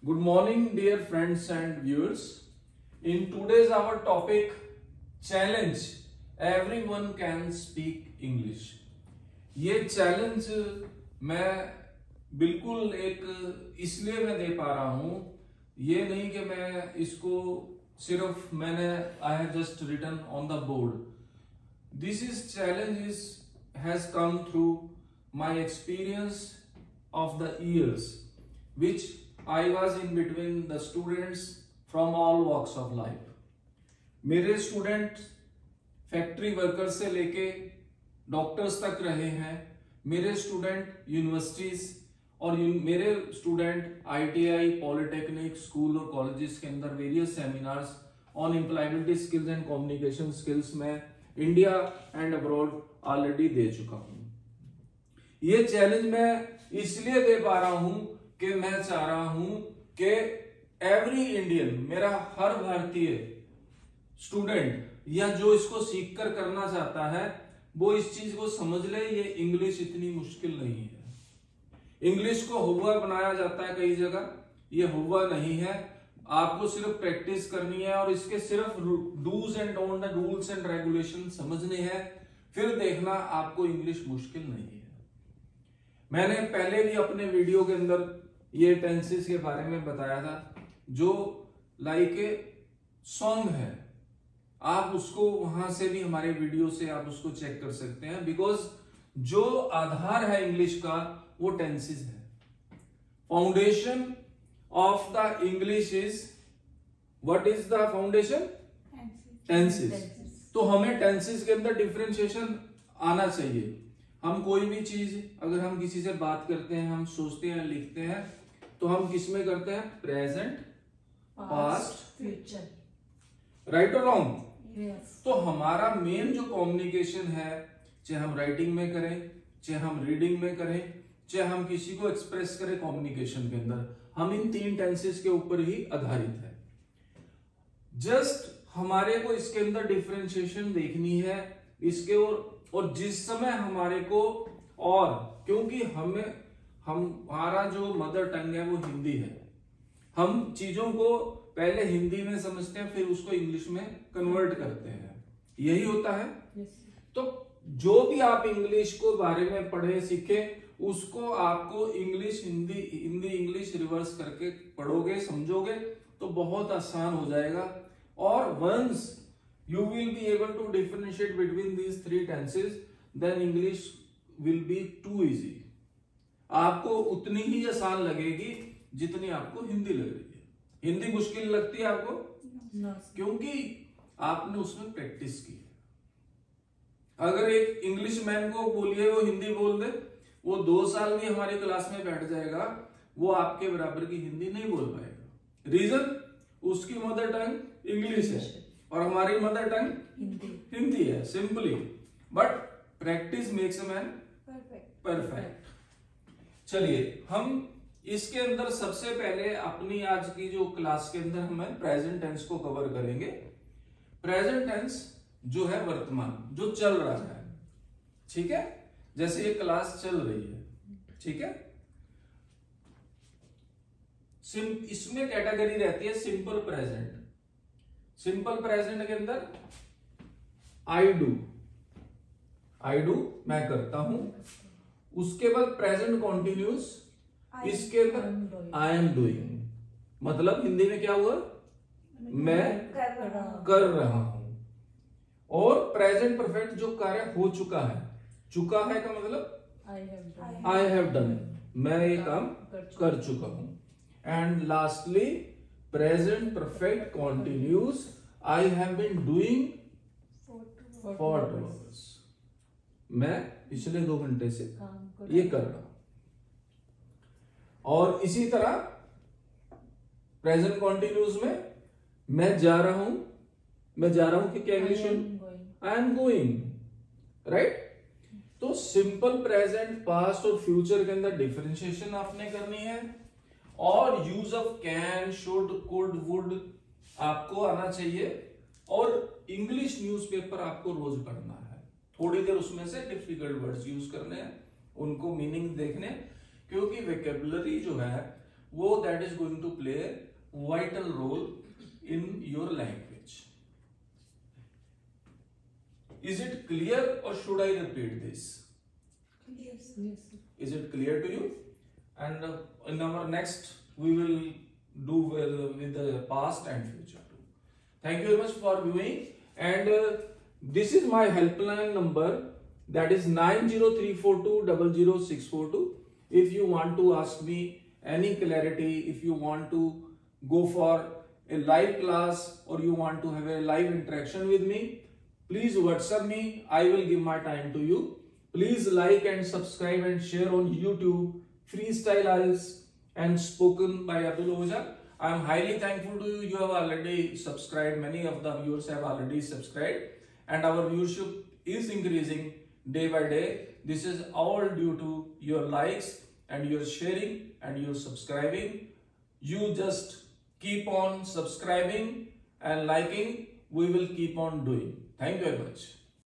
Good morning, dear friends and viewers. In today's our topic, challenge. Everyone can speak English. ये challenge मैं बिल्कुल एक इसलिए मैं दे पा रहा हूं, ये नहीं कि मैं इसको सिर्फ मैंने I have just written on the board. This is challenge has come through my experience of the years which I was in between the students from all walks of life. मेरे स्टूडेंट फैक्ट्री वर्कर से लेके doctors तक रहे हैं, मेरे student universities और मेरे student ITI, polytechnic, school और कॉलेजेस के अंदर various seminars on employability skills and communication skills में इंडिया एंड अब्रॉड ऑलरेडी दे चुका हूं. ये चैलेंज मैं इसलिए दे पा रहा हूं कि मैं चाह रहा हूं कि एवरी इंडियन, मेरा हर भारतीय स्टूडेंट या जो इसको सीख कर करना चाहता है वो इस चीज को समझ ले, ये इंग्लिश इतनी मुश्किल नहीं है. इंग्लिश को हुआ बनाया जाता है कई जगह, ये हुआ नहीं है. आपको सिर्फ प्रैक्टिस करनी है और इसके सिर्फ dos and don't, rules and regulation समझने हैं, फिर देखना आपको इंग्लिश मुश्किल नहीं है. मैंने पहले भी अपने वीडियो के अंदर ये टेंसेस के बारे में बताया था, जो लाइक ए सॉन्ग है. आप उसको वहां से भी हमारे वीडियो से आप उसको चेक कर सकते हैं, बिकॉज जो आधार है इंग्लिश का वो टेंसेस है. Foundation of the English is, what is the foundation? Tenses. तो हमें टेंसेस के अंदर डिफरेंशिएशन आना चाहिए. हम कोई भी चीज अगर हम किसी से बात करते हैं, हम सोचते हैं, लिखते हैं, तो हम किस में करते हैं? Present, past, future. राइट और रॉन्ग? यस. तो हमारा मेन जो कम्युनिकेशन है, चाहे हम राइटिंग में करें, चाहे हम रीडिंग में करें, चाहे हम किसी को एक्सप्रेस करें कम्युनिकेशन के अंदर, हम इन तीन टेंसेस के ऊपर ही आधारित है. जस्ट हमारे को इसके अंदर डिफरेंशिएशन देखनी है इसके, और जिस समय हमारे को, और क्योंकि हमारा जो मदर टंग है वो हिंदी है, हम चीजों को पहले हिंदी में समझते हैं, फिर उसको इंग्लिश में कन्वर्ट करते हैं. यही होता है. तो जो भी आप इंग्लिश को बारे में पढ़े सीखे, उसको आपको English Hindi, Hindi English reverse करके पढ़ोगे, समझोगे तो बहुत आसान हो जाएगा. और once you will be able to differentiate between these three tenses, then English will be too easy. आपको उतनी ही आसान लगेगी जितनी आपको हिंदी लग रही है. हिंदी मुश्किल लगती है आपको? No. क्योंकि आपने उसमें प्रैक्टिस की है. अगर एक इंग्लिश मैन को बोलिए वो हिंदी बोल दे, वो 2 साल भी हमारी क्लास में बैठ जाएगा, वो आपके बराबर की हिंदी नहीं बोल पाएगा. रीजन, उसकी मदर टंग इंग्लिश है और हमारी मदर टंग हिंदी है, simply. But practice makes a man perfect. चलिए, हम इसके अंदर सबसे पहले अपनी आज की जो क्लास के अंदर हम प्रेजेंट टेंस को कवर करेंगे. प्रेजेंट टेंस जो है वर्तमान, जो चल रहा है. ठीक है, जैसे ये क्लास चल रही है. ठीक है, इसमें कैटेगरी रहती है सिंपल प्रेजेंट. सिंपल प्रेजेंट के अंदर आई डू मैं करता हूं. उसके बाद प्रेजेंट कॉन्टिन्यूस, इसके अंदर आई एम डूइंग, मतलब हिंदी में क्या हुआ? मैं कर रहा हूं. और प्रेजेंट परफेक्ट जो कार्य हो चुका है, चुका है का मतलब आई हैव डन, मैं ये काम कर चुका हूं. And lastly present perfect continuous, I have been doing for 2 hours, मैं पिछले 2 घंटे से ये कर रहा हूं. और इसी तरह प्रेजेंट कॉन्टिन्यूस में मैं जा रहा हूं कि क्या इंग्लिश में? I am going. राइट. तो सिंपल प्रेजेंट, पास्ट और फ्यूचर के अंदर डिफरेंशिएशन आपने करनी है. और use of can, should, could, would आपको आना चाहिए. और इंग्लिश न्यूज़पेपर आपको रोज पढ़ना है. थोड़ी देर उसमें से डिफिकल्ट वर्ड्स यूज करने हैं, उनको मीनिंग देखने, क्योंकि वेकेबुलरी जो है वो that is going to play a vital role in your language. Is it clear or should I repeat this? Yes. Is it clear to you? And in our next, we will do with the past and future too. Thank you very much for viewing. And this is my helpline number, that is 9034200642. If you want to ask me any clarity, if you want to go for a live class or you want to have a live interaction with me, please WhatsApp me. I will give my time to you. Please like and subscribe and share on YouTube Freestyle IELTS and Spoken by Abdul Oja. I am highly thankful to you. You have already subscribed. Many of the viewers have already subscribed, and our viewership is increasing day by day. This is all due to your likes and your sharing and your subscribing. You just keep on subscribing and liking. We will keep on doing. Thank you very much.